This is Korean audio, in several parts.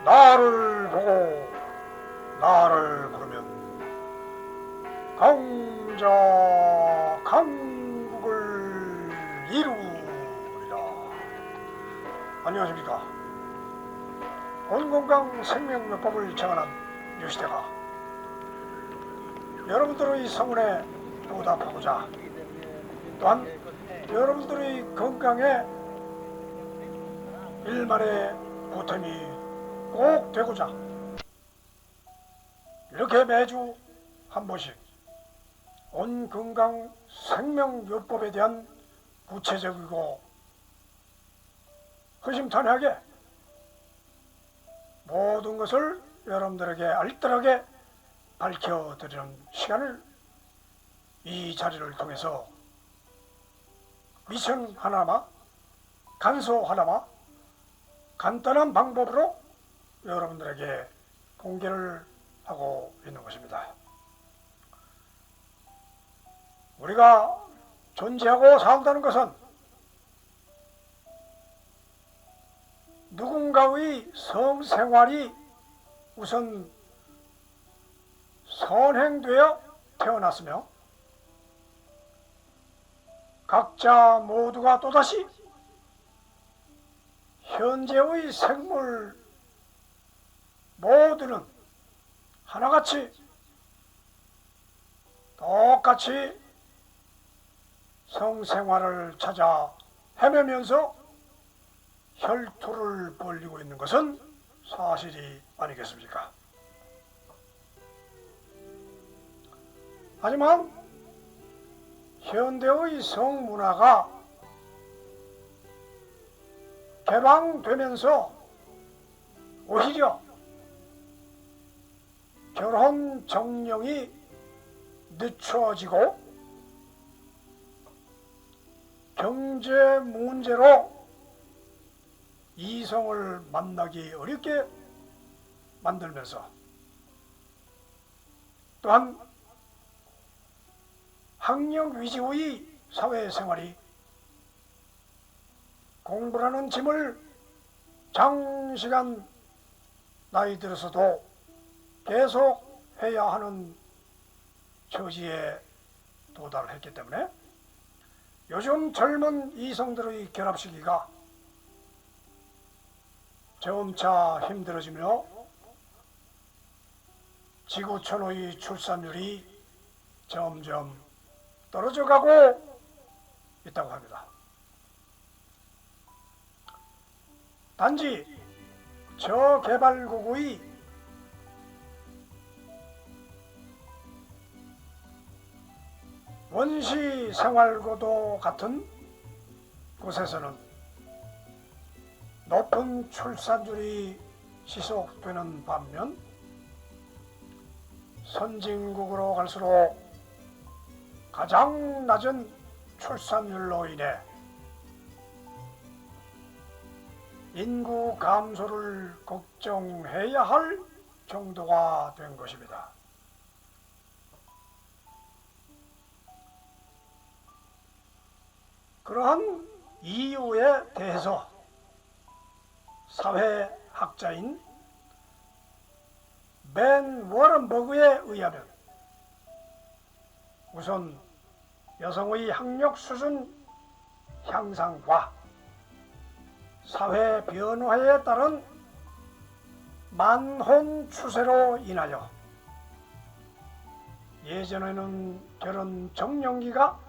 나를 보고 나를 부르면 강자 강국을 이루리라. 안녕하십니까. 온건강 생명요법을 정하는 유시대가 여러분들의 성원에 보답하고자, 또한 여러분들의 건강에 일말의 보탬이 꼭 되고자 이렇게 매주 한 번씩 온건강 생명요법에 대한 구체적이고 허심탄회하게 모든 것을 여러분들에게 알뜰하게 밝혀드리는 시간을 이 자리를 통해서 미션 하나마, 간소 하나마, 간단한 방법으로 여러분들에게 공개를 하고 있는 것입니다. 우리가 존재하고 산다는 것은 누군가의 성생활이 우선 선행되어 태어났으며, 각자 모두가 또다시 현재의 생물 모두는 하나같이 똑같이 성생활을 찾아 헤매면서 혈투를 벌이고 있는 것은 사실이 아니겠습니까? 하지만 현대의 성문화가 개방되면서 오히려 결혼 정령이 늦춰지고 경제 문제로 이성을 만나기 어렵게 만들면서, 또한 학력 위주의 사회생활이 공부라는 짐을 장시간 나이 들어서도 계속 해야 하는 처지에 도달했기 때문에 요즘 젊은 이성들의 결합 시기가 점차 힘들어지며 지구촌의 출산율이 점점 떨어져 가고 있다고 합니다. 단지 저개발국의 원시 생활고도 같은 곳에서는 높은 출산율이 지속되는 반면, 선진국으로 갈수록 가장 낮은 출산율로 인해 인구 감소를 걱정해야 할 정도가 된 것입니다. 그러한 이유에 대해서 사회학자인 맨 워런 버그에 의하면, 우선 여성의 학력 수준 향상과 사회 변화에 따른 만혼 추세로 인하여 예전에는 결혼 정년기가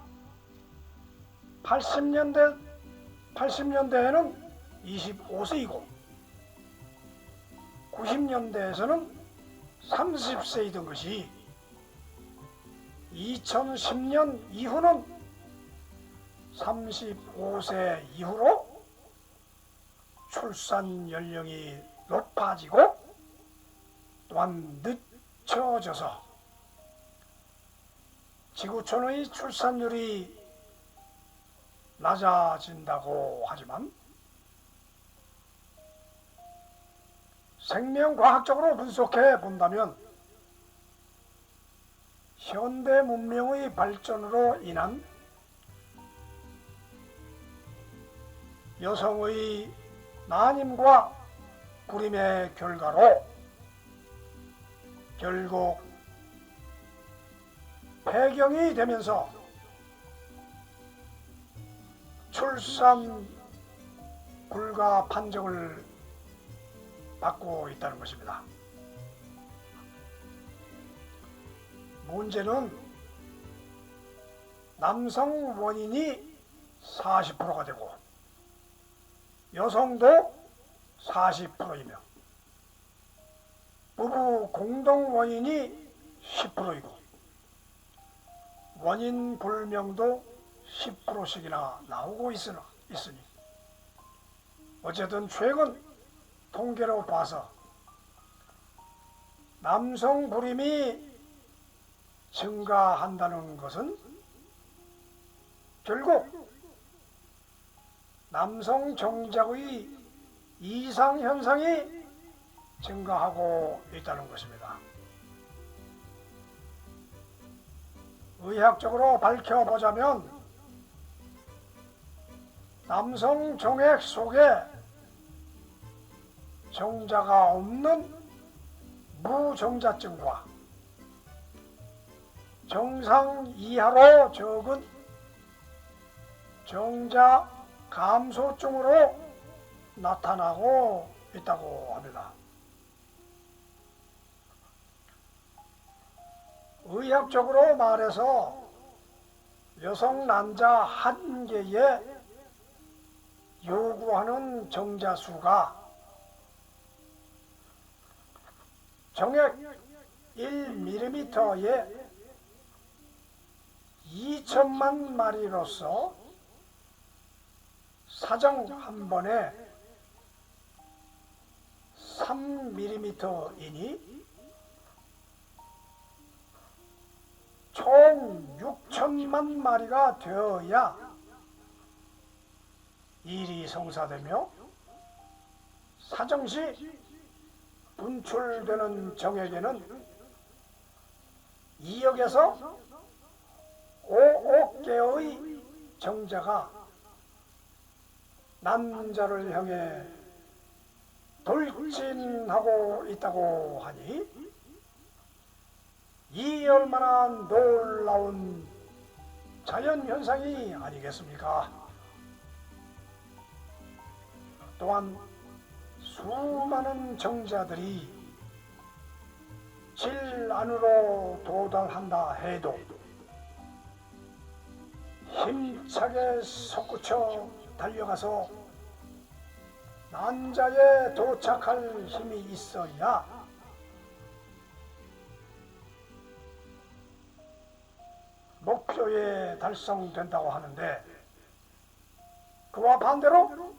80년대에는 25세이고 90년대에서는 30세이던 것이 2010년 이후는 35세 이후로 출산 연령이 높아지고 또한 늦춰져서 지구촌의 출산율이 낮아진다고 하지만, 생명과학적으로 분석해 본다면 현대 문명의 발전으로 인한 여성의 난임과 불임의 결과로 결국 폐경이 되면서 출산 불가 판정을 받고 있다는 것입니다. 문제는 남성 원인이 40%가 되고 여성도 40%이며 부부 공동 원인이 10%이고 원인 불명도 10%씩이나 나오고 있으니 어쨌든 최근 통계로 봐서 남성 불임이 증가한다는 것은 결국 남성 정작의 이상 현상이 증가하고 있다는 것입니다. 의학적으로 밝혀보자면 남성 정액 속에 정자가 없는 무정자증과 정상 이하로 적은 정자 감소증으로 나타나고 있다고 합니다. 의학적으로 말해서 여성 난자 한 개에 요구하는 정자 수가 정액 1mm에 2천만 마리로서 사정 한 번에 3mm이니 총 6천만 마리가 되어야 일이 성사되며 사정시 분출되는 정액에는 2억에서 5억 개의 정자가 남자를 향해 돌진하고 있다고 하니 이 얼마나 놀라운 자연현상이 아니겠습니까? 또한 수많은 정자들이 질 안으로 도달한다 해도 힘차게 솟구쳐 달려가서 난자에 도착할 힘이 있어야 목표에 달성된다고 하는데, 그와 반대로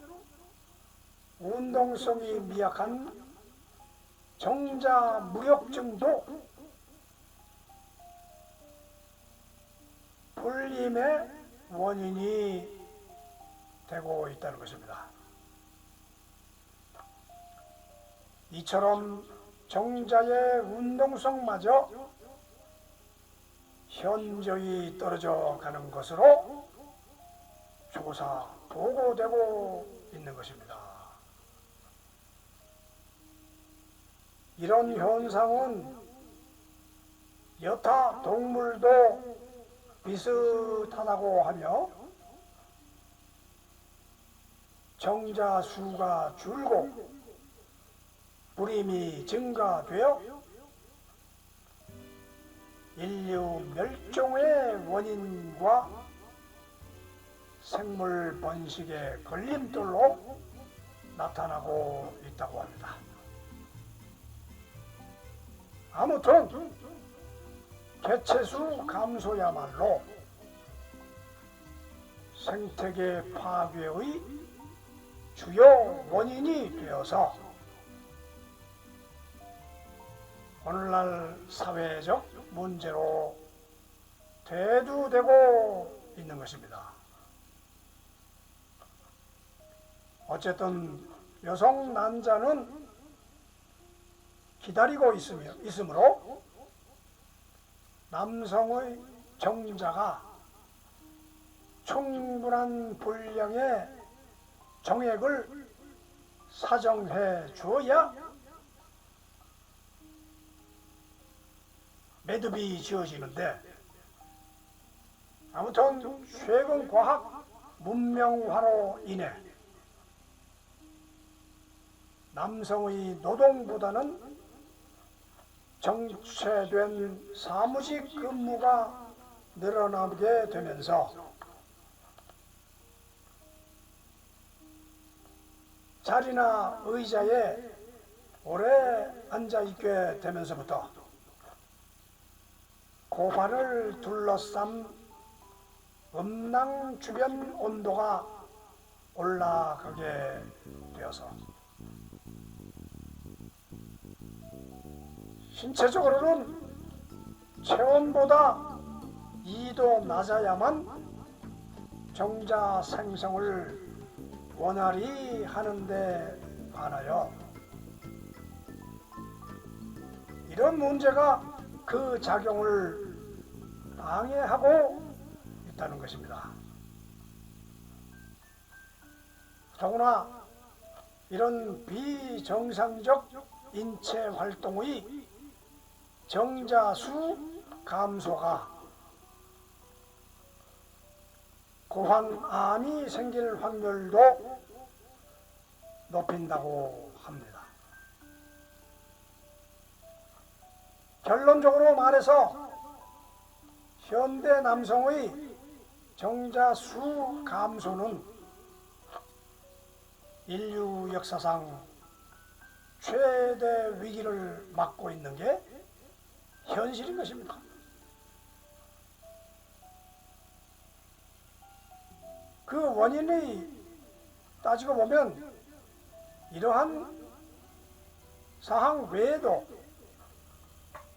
운동성이 미약한 정자 무력증도 불임의 원인이 되고 있다는 것입니다. 이처럼 정자의 운동성마저 현저히 떨어져 가는 것으로 조사 보고되고 있는 것입니다. 이런 현상은 여타 동물도 비슷하다고 하며 정자 수가 줄고 불임이 증가되어 인류 멸종의 원인과 생물 번식의 걸림돌로 나타나고 있다고 합니다. 아무튼 개체수 감소야말로 생태계 파괴의 주요 원인이 되어서 오늘날 사회적 문제로 대두되고 있는 것입니다. 어쨌든 여성 난자는 기다리고 있으므로 남성의 정자가 충분한 분량의 정액을 사정해 주어야 매듭이 지어지는데, 아무튼 최근 과학 문명화로 인해 남성의 노동보다는 정체된 사무직 근무가 늘어나게 되면서 자리나 의자에 오래 앉아있게 되면서부터 고관을 둘러싼 음낭 주변 온도가 올라가게 되어서 신체적으로는 체온보다 2도 낮아야만 정자 생성을 원활히 하는데 반하여 이런 문제가 그 작용을 방해하고 있다는 것입니다. 더구나 이런 비정상적 인체 활동의 정자수 감소가 고환암이 생길 확률도 높인다고 합니다. 결론적으로 말해서 현대 남성의 정자수 감소는 인류 역사상 최대 위기를 맞고 있는 게 현실인 것입니다. 그 원인이 따지고 보면 이러한 사항 외에도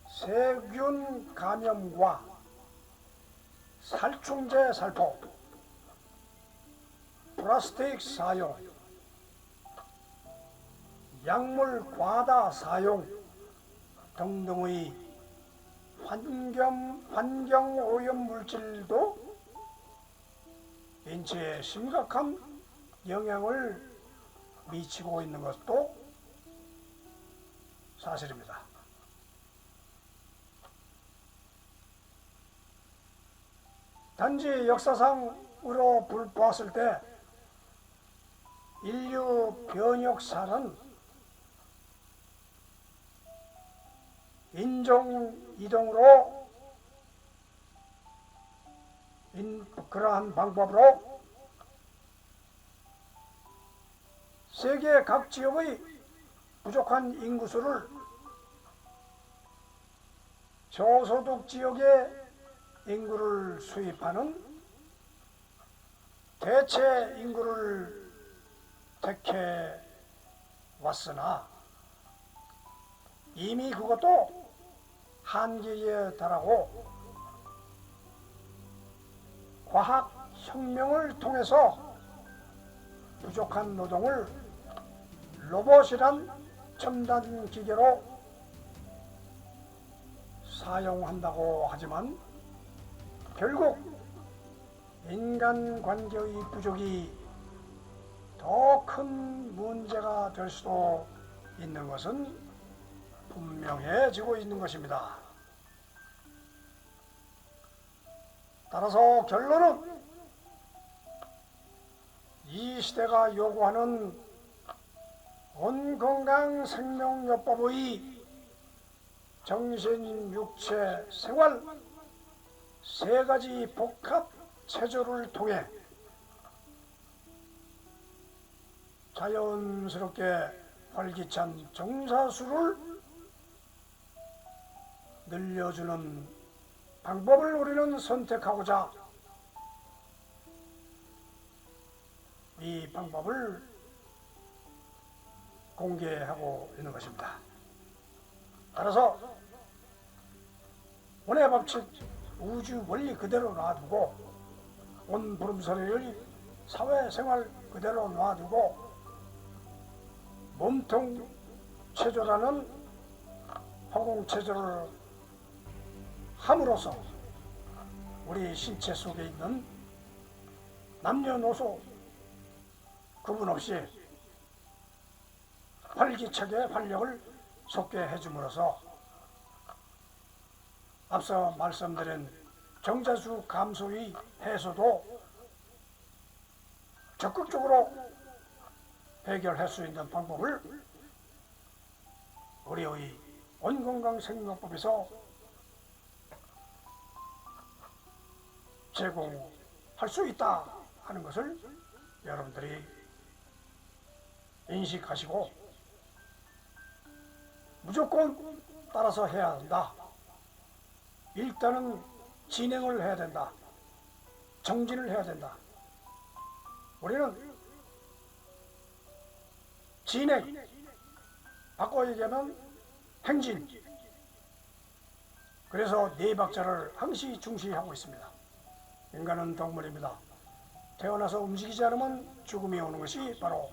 세균 감염과 살충제 살포, 플라스틱 사용, 약물 과다 사용 등등의 환경 오염 물질도 인체에 심각한 영향을 미치고 있는 것도 사실입니다. 단지 역사상으로 보았을 때 인류 변혁사는 인종 이동으로 그러한 방법으로 세계 각 지역의 부족한 인구수를 저소득 지역의 인구를 수입하는 대체 인구를 택해 왔으나 이미 그것도 한계에 달하고 과학혁명을 통해서 부족한 노동을 로봇이란 첨단 기계로 사용한다고 하지만 결국 인간관계의 부족이 더 큰 문제가 될 수도 있는 것은 분명해지고 있는 것입니다. 따라서 결론은 이 시대가 요구하는 온건강 생명요법의 정신, 육체, 생활 세 가지 복합 체조를 통해 자연스럽게 활기찬 정사수를 늘려주는 방법을 우리는 선택하고자 이 방법을 공개하고 있는 것입니다. 따라서 원의 법칙, 우주 원리 그대로 놔두고 온 부름소리의 사회생활 그대로 놔두고 몸통 체조라는 허공체조를 함으로써 우리 신체 속에 있는 남녀노소 구분 없이 활기차게 활력을 솟게 해줌으로써 앞서 말씀드린 정자수 감소의 해소도 적극적으로 해결할 수 있는 방법을 우리의 온건강생명법에서 제공할 수 있다 하는 것을 여러분들이 인식하시고 무조건 따라서 해야 한다. 일단은 진행을 해야 된다. 정진을 해야 된다. 우리는 진행, 바꿔 얘기하면 행진. 그래서 네 박자를 항시 중시하고 있습니다. 인간은 동물입니다. 태어나서 움직이지 않으면 죽음이 오는 것이 바로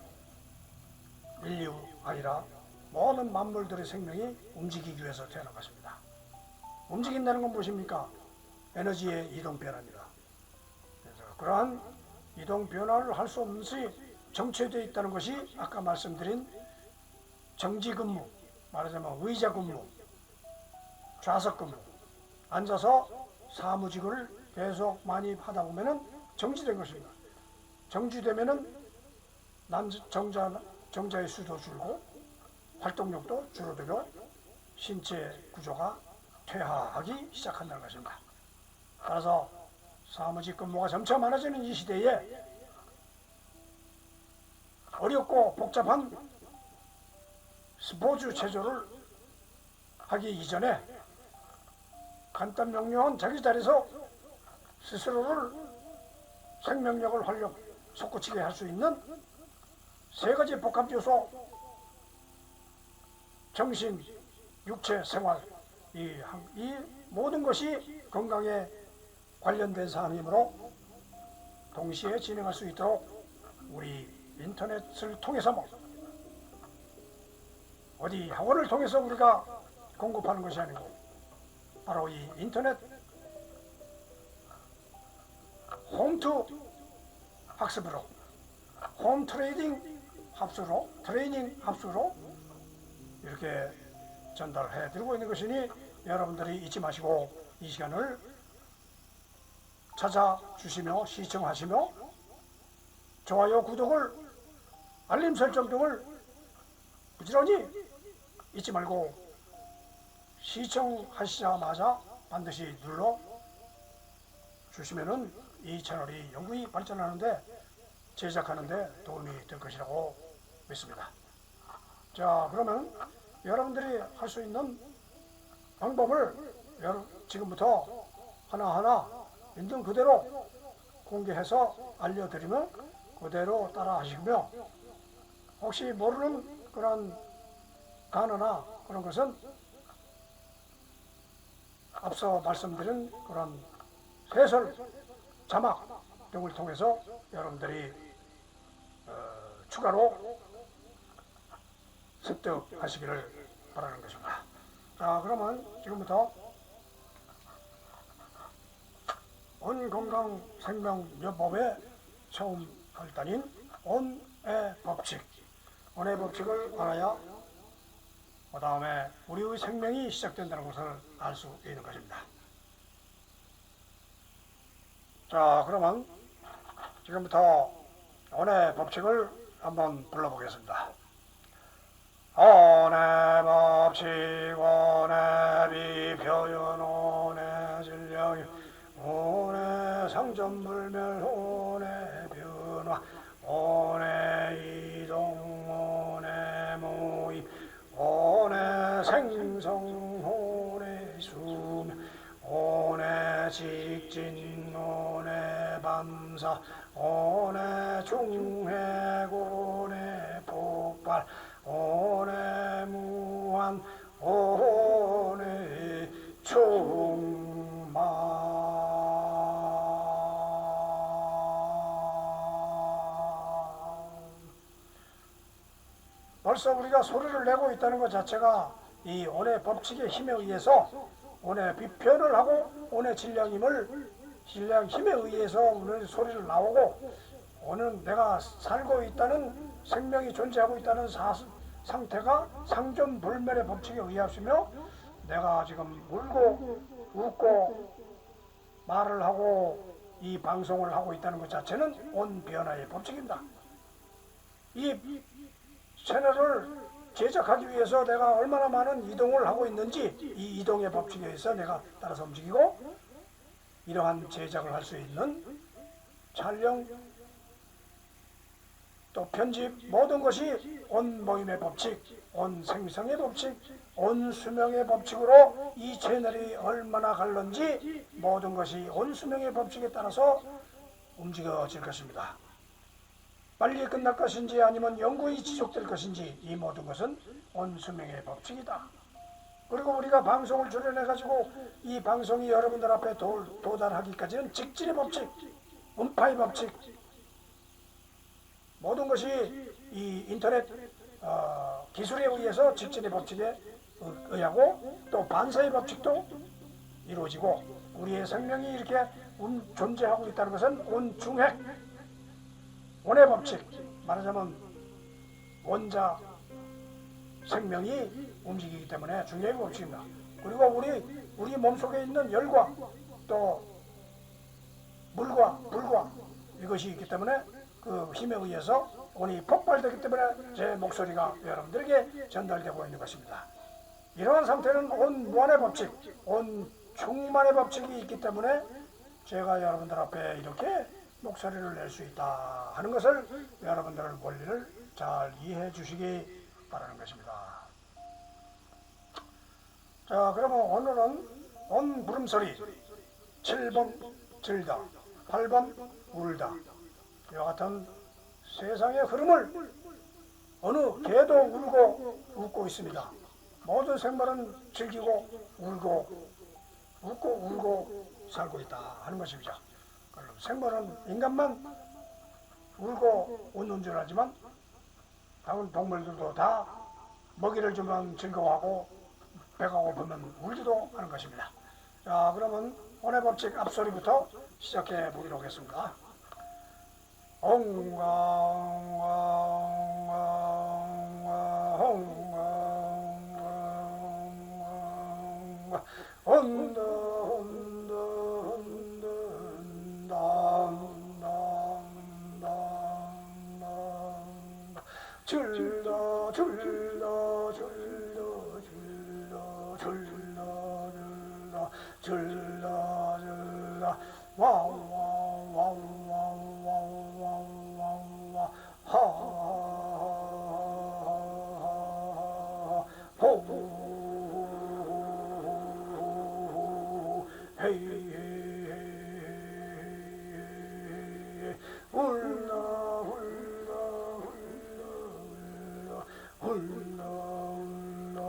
인류 아니라 모든 만물들의 생명이 움직이기 위해서 태어난 것입니다. 움직인다는 건 무엇입니까? 에너지의 이동 변화입니다. 그래서 그러한 이동 변화를 할 수 없는 것이 정체되어 있다는 것이 아까 말씀드린 정지근무, 말하자면 의자근무, 좌석근무, 앉아서 사무직을 계속 많이 하다 보면은 정지된 것입니다. 정지되면은 정자의 수도 줄고 활동력도 줄어들고 신체 구조가 퇴화하기 시작한다는 것입니다. 따라서 사무직 근무가 점차 많아지는 이 시대에 어렵고 복잡한 스포츠 체조를 하기 이전에 간단 명료한 자기 자리에서 스스로를 생명력을 활력 솟구치게 할 수 있는 세 가지 복합 요소, 정신, 육체, 생활, 이 모든 것이 건강에 관련된 사항이므로 동시에 진행할 수 있도록 우리 인터넷을 통해서 어디 학원을 통해서 우리가 공급하는 것이 아니고 바로 이 인터넷 홈투 학습으로 홈 트레이닝 합수로 이렇게 전달해 드리고 있는 것이니 여러분들이 잊지 마시고 이 시간을 찾아주시며 시청하시며 좋아요, 구독을, 알림 설정 등을 부지런히 잊지 말고 시청하시자마자 반드시 눌러 주시면은 이 채널이 영구히 발전하는데 제작하는데 도움이 될 것이라고 믿습니다. 자, 그러면 여러분들이 할 수 있는 방법을 지금부터 하나하나 있는 그대로 공개해서 알려드리면 그대로 따라 하시고요. 혹시 모르는 그런 단어나 그런 것은 앞서 말씀드린 그런 해설, 자막 등을 통해서 여러분들이 추가로 습득하시기를 바라는 것입니다. 자, 그러면 지금부터 온건강생명요법의 처음 발단인 온의 법칙, 온의 법칙을 알아야 그 다음에 우리의 생명이 시작된다는 것을 알 수 있는 것입니다. 자, 그러면 지금부터 온의 법칙을 한번 불러보겠습니다. 온의 법칙, 온의 비표현, 온의 진령, 온의 상전불멸, 온의 변화, 온의 이동, 온의 모임, 온의 생성, 온의 수명, 온의 직진, 온의 밤사, 온의 중핵, 온의 폭발, 온의 무한, 온의 충만. 벌써 우리가 소리를 내고 있다는 것 자체가 이 온의 법칙의 힘에 의해서 온의 비편을 하고 온의 진량 힘에 의해서 오늘 소리를 나오고 오는 내가 살고 있다는 생명이 존재하고 있다는 상태가 상존불멸의 법칙에 의하시며 내가 지금 울고 웃고 말을 하고 이 방송을 하고 있다는 것 자체는 온 변화의 법칙입니다. 이 채널을 제작하기 위해서 내가 얼마나 많은 이동을 하고 있는지 이 이동의 법칙에 의해서 내가 따라서 움직이고 이러한 제작을 할 수 있는 촬영 또 편집 모든 것이 온 모임의 법칙, 온 생성의 법칙, 온 수명의 법칙으로 이 채널이 얼마나 갈는지 모든 것이 온 수명의 법칙에 따라서 움직여질 것입니다. 빨리 끝날 것인지 아니면 영구히 지속될 것인지 이 모든 것은 온 수명의 법칙이다. 그리고 우리가 방송을 출연해가지고 이 방송이 여러분들 앞에 도달하기까지는 직진의 법칙, 음파의 법칙 모든 것이 이 인터넷 기술에 의해서 직진의 법칙에 의하고 또 반사의 법칙도 이루어지고 우리의 생명이 이렇게 존재하고 있다는 것은 온중핵 원의 법칙 말하자면 원자 생명이 움직이기 때문에 중요한 법칙입니다. 그리고 우리 몸속에 있는 열과 또 물과 불과 이것이 있기 때문에 그 힘에 의해서 온이 폭발되기 때문에 제 목소리가 여러분들에게 전달되고 있는 것입니다. 이러한 상태는 온 무한의 법칙, 온 충만의 법칙이 있기 때문에 제가 여러분들 앞에 이렇게 목소리를 낼 수 있다 하는 것을 여러분들 원리를 잘 이해해 주시기 바라는 것입니다. 자, 그러면 오늘은 온 부름소리 7번 들다 8번 울다 이와 같은 세상의 흐름을 어느 개도 울고 웃고 있습니다. 모든 생물은 즐기고 울고 웃고 울고 살고 있다 하는 것입니다. 생물은 인간만 울고 웃는 줄 알지만 다른 동물들도 다 먹이를 주면 즐거워하고 배가 고프면 울지도 하는 것입니다. 자, 그러면 오늘 법칙 앞소리부터 시작해 보도록 하겠습니다. 온다 온다 온다 줄다 줄다 줄다 줄다 줄다 줄다 줄다 줄다 와우 와우 와우 와우 와우 와우 와우 하호 헤이 울라 울라 울라 울라 울라 울라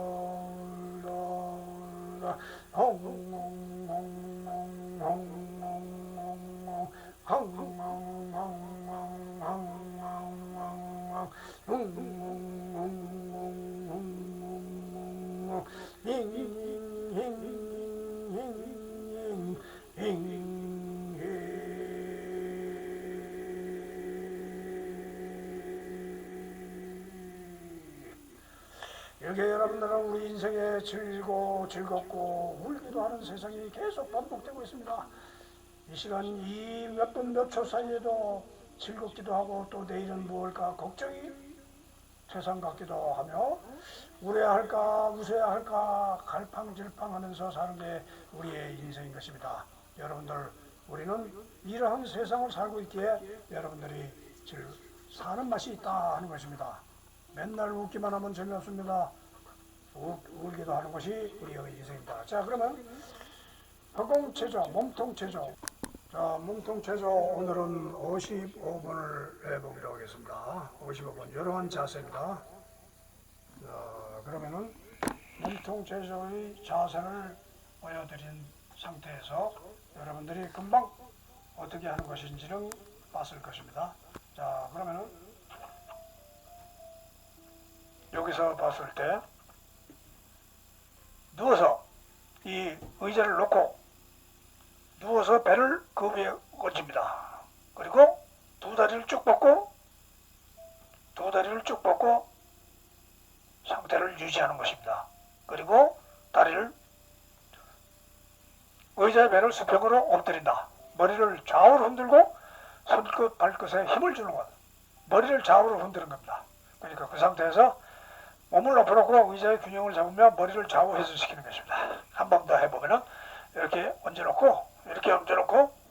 이렇게 여러분들은 우리 인생에 즐겁고 울기도 하는 세상이 계속 반복되고 있습니다. 이 시간 이 몇 분 몇 초 사이에도 즐겁기도 하고 또 내일은 무엇일까 걱정이 세상 같기도 하며 울어야 할까 웃어야 할까 갈팡질팡하면서 사는 게 우리의 인생인 것입니다. 여러분들 우리는 이러한 세상을 살고 있기에 여러분들이 사는 맛이 있다 하는 것입니다. 맨날 웃기만 하면 재미없습니다. 울기도 하는 것이 우리의 인생입니다. 자, 그러면 허공체조, 몸통체조. 자, 몸통체조 오늘은 55번을 해보기로 하겠습니다. 55번 이러한 자세입니다. 자, 그러면은 몸통체조의 자세를 보여드린 상태에서 여러분들이 금방 어떻게 하는 것인지를 봤을 것입니다. 자, 그러면은 여기서 봤을 때 누워서 이 의자를 놓고 누워서 배를 그 위에 얹습니다. 그리고 두 다리를 쭉 뻗고 상태를 유지하는 것입니다. 그리고 다리를 의자의 배를 수평으로 엎드린다. 머리를 좌우로 흔들고 손끝, 발끝에 힘을 주는 것. 머리를 좌우로 흔드는 겁니다. 그러니까 그 상태에서 몸을 높여 놓고 의자의 균형을 잡으며 머리를 좌우 회전시키는 것입니다. 한 번 더 해보면은 이렇게 얹어놓고 이렇게 얹어놓고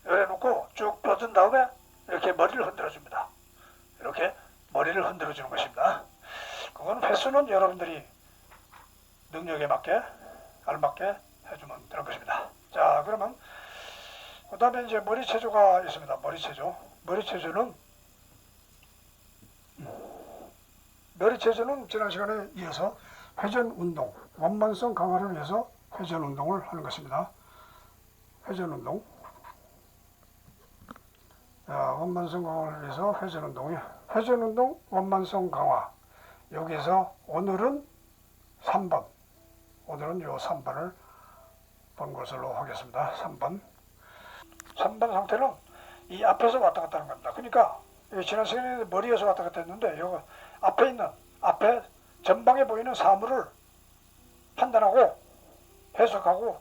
열어놓고 쭉 뻗은 다음에 이렇게 머리를 흔들어줍니다. 이렇게 머리를 흔들어주는 것입니다. 그건 횟수는 여러분들이 능력에 맞게 알맞게 해주면 되는 것입니다. 자, 그러면 그 다음에 이제 머리체조가 있습니다. 머리체조는 지난 시간에 이어서 회전 운동, 원만성 강화를 위해서 회전 운동을 하는 것입니다. 회전 운동. 자, 원만성 강화를 위해서 회전 운동이요. 회전 운동, 원만성 강화. 여기서 오늘은 3번. 오늘은 요 3번을 본 것으로 하겠습니다. 3번 상태는 이 앞에서 왔다 갔다 하는 겁니다. 그러니까 지난 시간에 머리에서 왔다 갔다 했는데 요 앞에 전방에 보이는 사물을 판단하고 해석하고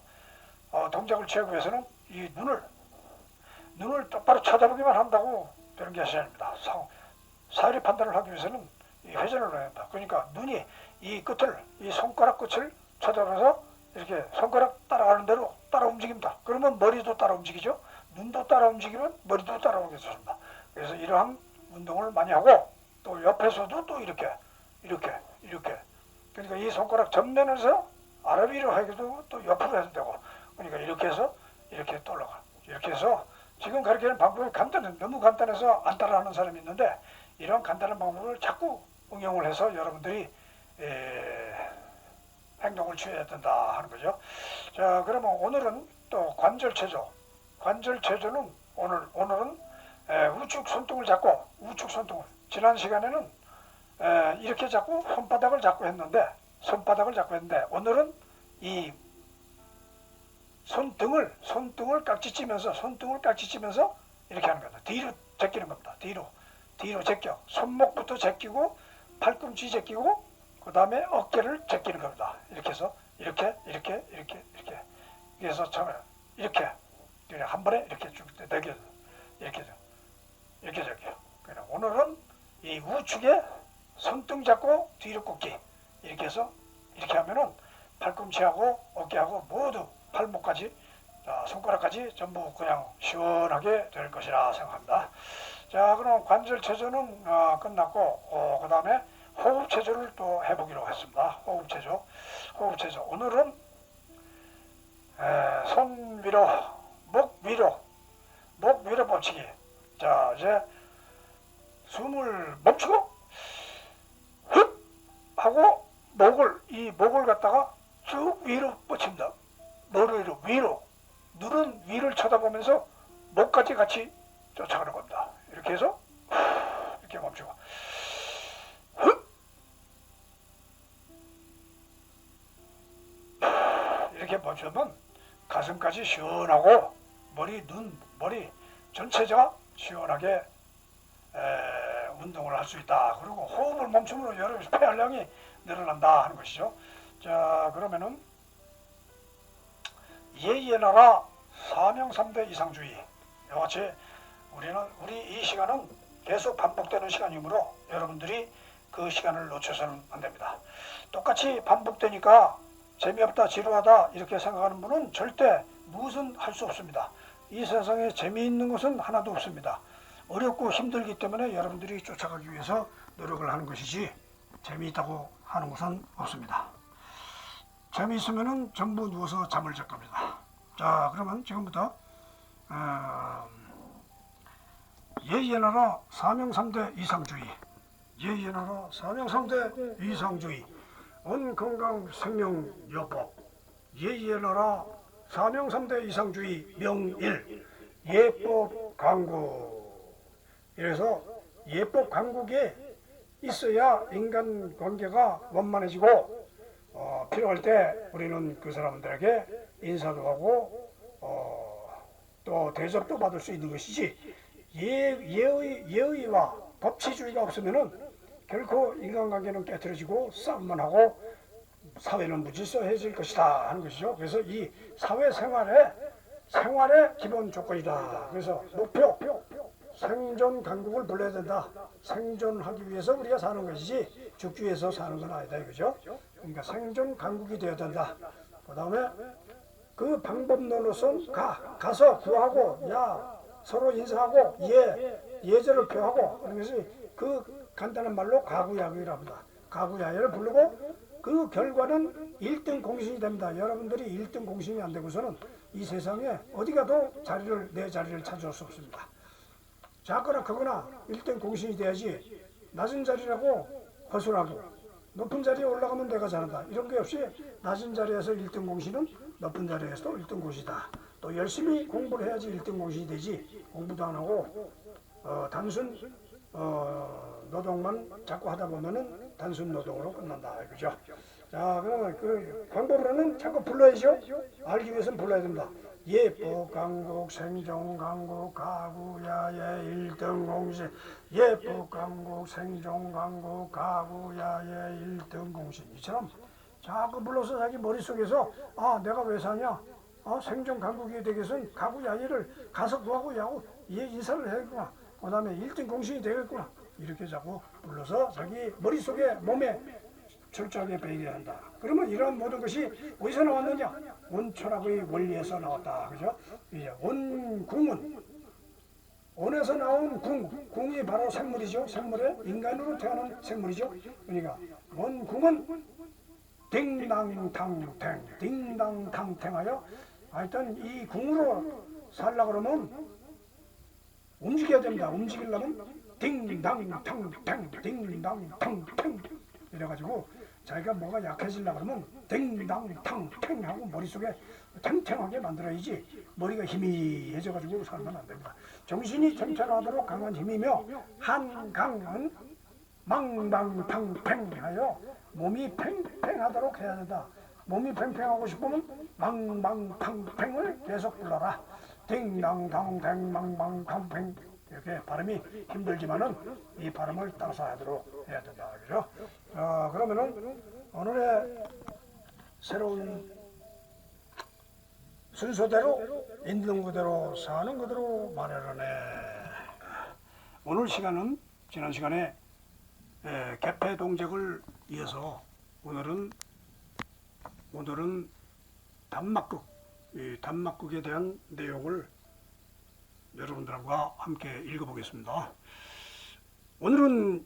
동작을 취하기 위해서는 이 눈을 똑바로 쳐다보기만 한다고 되는 것이 아닙니다. 사리 판단을 하기 위해서는 이 회전을 해야 한다. 그러니까 눈이 이 손가락 끝을 쳐다봐서 이렇게 손가락 따라가는 대로 따라 움직입니다. 그러면 머리도 따라 움직이죠. 눈도 따라 움직이면 머리도 따라오게 됩니다. 그래서 이러한 운동을 많이 하고 또 옆에서도 또 이렇게 그러니까 이 손가락 전면에서 아래 위로 하기도 또 옆으로 해도 되고 그러니까 이렇게 해서 이렇게 또 올라가 이렇게 해서 지금 가르치는 방법이 너무 간단해서 안 따라하는 사람이 있는데 이런 간단한 방법을 자꾸 응용을 해서 여러분들이 행동을 취해야 된다 하는 거죠. 자, 그러면 오늘은 또 관절체조. 관절체조는 오늘은 우측 손등을 잡고 지난 시간에는 이렇게 잡고 손바닥을 잡고 했는데 오늘은 이 손등을 깍지치면서 이렇게 하는 겁니다. 뒤로 제끼는 겁니다. 뒤로 제껴. 손목부터 제끼고 팔꿈치 제끼고 그 다음에 어깨를 제끼는 겁니다. 이렇게 해서 이렇게 해서 처음에 이렇게 한 번에 이렇게 쭉 내게 이렇게 제껴. 그냥 오늘은 이 우측에 손등 잡고 뒤로 꺾기 이렇게 해서 이렇게 하면은 팔꿈치하고 어깨하고 모두 팔목까지 손가락까지 전부 그냥 시원하게 될 것이라 생각합니다. 자, 그럼 관절체조는 끝났고 그 다음에 호흡체조를 또 해보기로 했습니다. 호흡체조. 오늘은 손 위로, 목 위로 뻗치기. 자, 이제 숨을 멈추고 흡 하고 목을 갖다가 쭉 위로 뻗칩니다. 머리 위로. 눈은 위를 쳐다보면서 목까지 같이 쫓아가는 겁니다. 이렇게 해서 이렇게 멈추고 이렇게 멈추면 가슴까지 시원하고 머리 전체가 시원하게 운동을 할 수 있다. 그리고 호흡을 멈춤으로 여러분의 폐활량이 늘어난다 하는 것이죠. 자, 그러면은 예의의 나라 사명삼대 이상주의. 이같이 우리 이 시간은 계속 반복되는 시간이므로 여러분들이 그 시간을 놓쳐서는 안 됩니다. 똑같이 반복되니까 재미없다, 지루하다 이렇게 생각하는 분은 절대 무엇은 할 수 없습니다. 이 세상에 재미있는 것은 하나도 없습니다. 어렵고 힘들기 때문에 여러분들이 쫓아가기 위해서 노력을 하는 것이지 재미있다고 하는 것은 없습니다. 재미있으면 전부 누워서 잠을 잘 겁니다. 자, 그러면 지금부터 예의의 나라 사명삼대 이상주의. 예의의 나라 사명삼대 이상주의. 온건강 생명요법. 예의의 나라 사명삼대 이상주의 명일. 예법 강국. 이래서 예법 강국에 있어야 인간관계가 원만해지고 필요할 때 우리는 그 사람들에게 인사도 하고 또 대접도 받을 수 있는 것이지 예의와 법치주의가 없으면은 결코 인간관계는 깨트려지고 싸움만 하고 사회는 무질서해질 것이다 하는 것이죠. 그래서 이 생활의 기본 조건이다. 그래서 목표, 생존 강국을 불러야 된다. 생존하기 위해서 우리가 사는 것이지 죽기 위해서 사는 건 아니다 이거죠. 그러니까 생존 강국이 되어야 된다. 그 다음에 그 방법론으로선 가서 구하고 서로 인사하고 예절을 표하고 그런 것이 그 간단한 말로 가구야구라고 합니다. 가구야구를 부르고 그 결과는 1등 공신이 됩니다. 여러분들이 1등 공신이 안 되고서는 이 세상에 어디 가도 내 자리를 찾을 수 없습니다. 작거나 크거나 1등 공신이 돼야지 낮은 자리라고 허술하고 높은 자리에 올라가면 내가 잘한다. 이런 게 없이 낮은 자리에서 1등 공신은 높은 자리에서도 1등 공신이다. 또 열심히 공부를 해야지 1등 공신이 되지 공부도 안 하고 단순 노동만 자꾸 하다 보면은 단순 노동으로 끝난다. 그죠? 자, 그러면 그 방법으로는 자꾸 불러야죠. 알기 위해서는 불러야 됩니다. 예법 강국 생존 강국 가구야의 1등 공신. 예법 강국 생존 강국 가구야의 1등 공신. 이처럼 자꾸 불러서 자기 머릿속에서 내가 왜 사냐? 생존 강국이 되기 위해서는 가구야의를 가서 구하고 인사를 해야겠구나. 그 다음에 1등 공신이 되겠구나. 이렇게 자꾸 불러서 자기 머릿속에 몸에 철저하게 배우게 한다. 그러면 이런 모든 것이 어디서 나왔느냐? 온철학의 원리에서 나왔다. 그죠? 이제 온궁은 온에서 나온 궁이 바로 생물이죠. 생물에 인간으로 태어난 생물이죠. 그러니까 온궁은 딩당탕탱하여 하여튼 이 궁으로 살라 그러면 움직여야 됩니다. 움직이려면 딩당탕탱 이래가지고 자기가 뭐가 약해지려고 그러면 딩당탕탱 하고 머릿속에 탱탱하게 만들어야지 머리가 희미해져가지고 살면 안 됩니다. 정신이 탱탱하도록 강한 힘이며 한강은 망방탕팽하여 몸이 팽팽하도록 해야 된다. 몸이 팽팽하고 싶으면 망방탕팽을 계속 불러라. 딩당탕탱 망방탕팽 이렇게 발음이 힘들지만은 이 발음을 따라서 하도록 해야 된다. 그죠? 그러면은 오늘의 새로운 순서대로 있는 그대로 사는 그대로 말하려네. 오늘 시간은 지난 시간에 개폐동적을 이어서 오늘은 단막극, 이 단막극에 대한 내용을 여러분들과 함께 읽어보겠습니다. 오늘은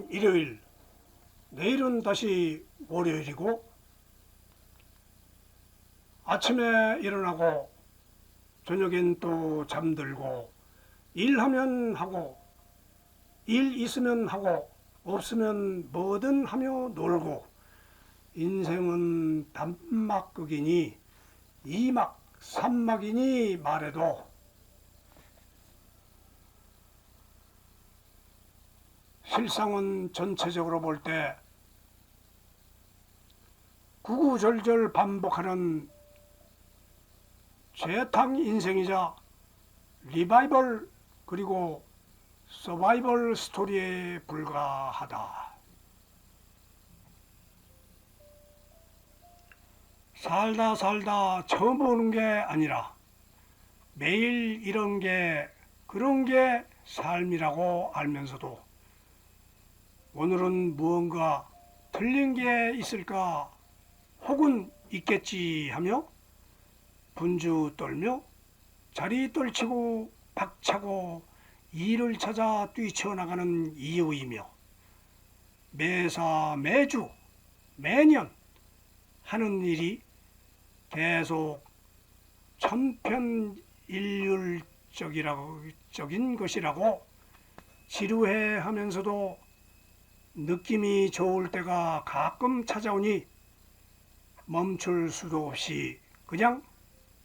일요일, 내일은 다시 월요일이고 아침에 일어나고 저녁엔 또 잠들고 일하면 하고 일 있으면 하고 없으면 뭐든 하며 놀고 인생은 단막극이니 2막 3막이니 말해도 실상은 전체적으로 볼 때 구구절절 반복하는 재탕 인생이자 리바이벌 그리고 서바이벌 스토리에 불과하다. 살다 처음 보는 게 아니라 매일 그런 게 삶이라고 알면서도 오늘은 무언가 틀린 게 있을까 혹은 있겠지 하며 분주 떨며 자리 떨치고 박차고 일을 찾아 뛰쳐나가는 이유이며 매사 매주 매년 하는 일이 계속 천편일률적인 것이라고 지루해 하면서도 느낌이 좋을 때가 가끔 찾아오니 멈출 수도 없이 그냥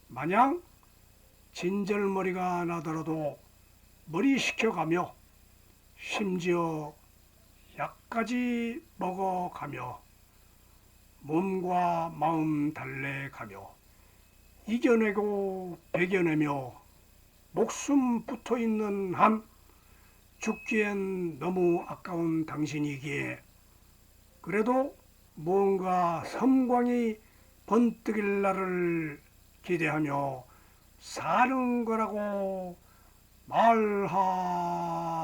마냥 진절머리가 나더라도 머리 식혀가며 심지어 약까지 먹어가며 몸과 마음 달래가며 이겨내고 배겨내며 목숨 붙어 있는 한 죽기엔 너무 아까운 당신이기에 그래도 뭔가 섬광이 번뜩일 날을 기대하며 사는 거라고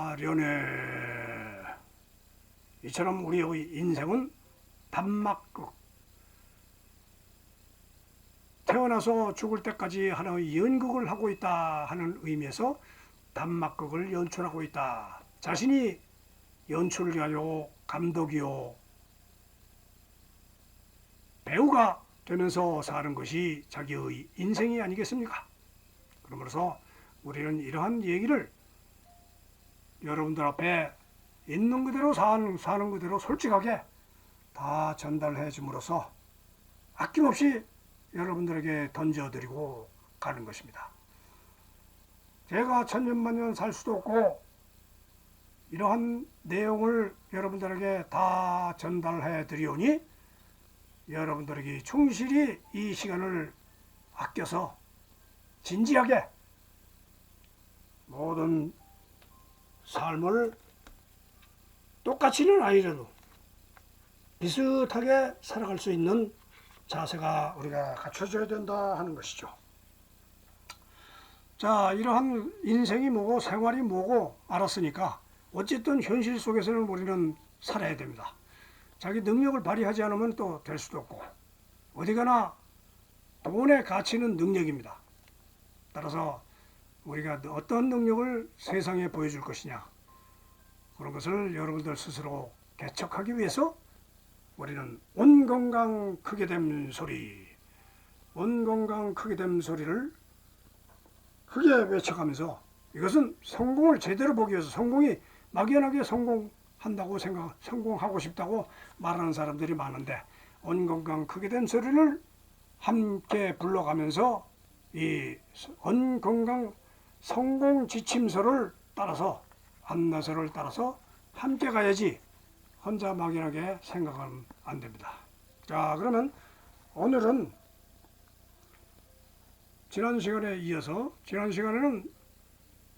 말하려네. 이처럼 우리의 인생은 단막극, 태어나서 죽을 때까지 하나의 연극을 하고 있다 하는 의미에서 단막극을 연출하고 있다. 자신이 연출가요, 감독이요, 배우가 되면서 사는 것이 자기의 인생이 아니겠습니까? 그러므로서 우리는 이러한 얘기를 여러분들 앞에 있는 그대로 사는 그대로 솔직하게 다 전달해 줌으로써 아낌없이 여러분들에게 던져드리고 가는 것입니다. 제가 천년만년 살 수도 없고 이러한 내용을 여러분들에게 다 전달해 드리오니 여러분들에게 충실히 이 시간을 아껴서 진지하게 모든 삶을 똑같이는 아니라도 비슷하게 살아갈 수 있는 자세가 우리가 갖춰져야 된다 하는 것이죠. 자, 이러한 인생이 뭐고 생활이 뭐고 알았으니까 어쨌든 현실 속에서는 우리는 살아야 됩니다. 자기 능력을 발휘하지 않으면 또 될 수도 없고 어디 가나 돈의 가치는 능력입니다. 따라서 우리가 어떤 능력을 세상에 보여줄 것이냐 그런 것을 여러분들 스스로 개척하기 위해서 우리는 온 건강 크게 됨 소리, 온 건강 크게 됨 소리를 크게 외쳐가면서 이것은 성공을 제대로 보기 위해서 성공이 막연하게 성공한다고 성공하고 싶다고 말하는 사람들이 많은데 온 건강 크게 된 소리를 함께 불러가면서 이 온 건강 성공 지침서를 따라서 안내서를 따라서 함께 가야지 혼자 막연하게 생각하면 안 됩니다. 자, 그러면 오늘은 지난 시간에 이어서 지난 시간에는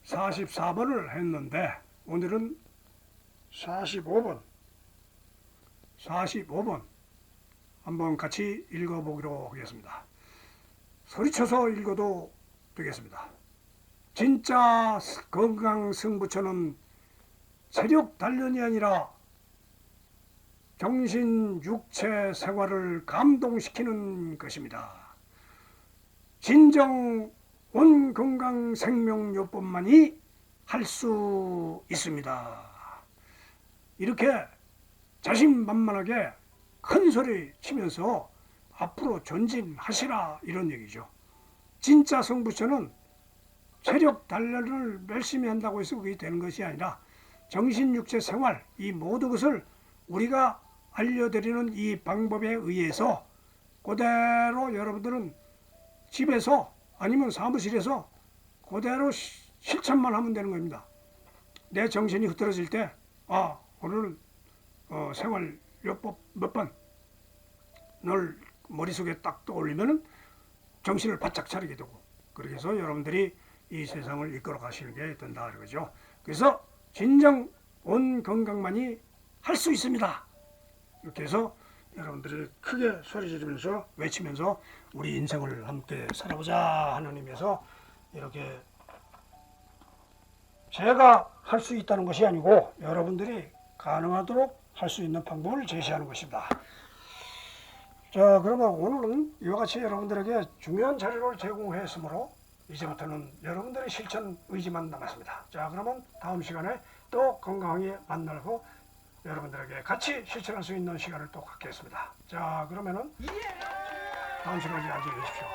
44번을 했는데 오늘은 45번 한번 같이 읽어보기로 하겠습니다. 소리쳐서 읽어도 되겠습니다. 진짜 건강 승부처는 체력 단련이 아니라 정신, 육체 생활을 감동시키는 것입니다. 진정 온 건강 생명요법만이 할 수 있습니다. 이렇게 자신만만하게 큰 소리 치면서 앞으로 전진하시라 이런 얘기죠. 진짜 승부처는 체력 단련을 열심히 한다고 해서 그게 되는 것이 아니라 정신, 육체, 생활 이 모든 것을 우리가 알려드리는 이 방법에 의해서 그대로 여러분들은 집에서 아니면 사무실에서 그대로 실천만 하면 되는 겁니다. 내 정신이 흐트러질 때 오늘 생활요법 몇 번을 머릿속에 딱 떠올리면 정신을 바짝 차리게 되고 그렇게 해서 여러분들이 이 세상을 이끌어 가시는 게 된다 그러죠. 그래서 진정 온 건강만이 할 수 있습니다. 이렇게 해서 여러분들이 크게 소리 지르면서 외치면서 우리 인생을 함께 살아보자 하는 의미에서 이렇게 제가 할 수 있다는 것이 아니고 여러분들이 가능하도록 할 수 있는 방법을 제시하는 것입니다. 자, 그러면 오늘은 이와 같이 여러분들에게 중요한 자료를 제공했으므로 이제부터는 여러분들의 실천 의지만 남았습니다. 자, 그러면 다음 시간에 또 건강하게 만나고 여러분들에게 같이 실천할 수 있는 시간을 또 갖겠습니다. 자, 그러면은 다음 시간에 안녕히 계십시오.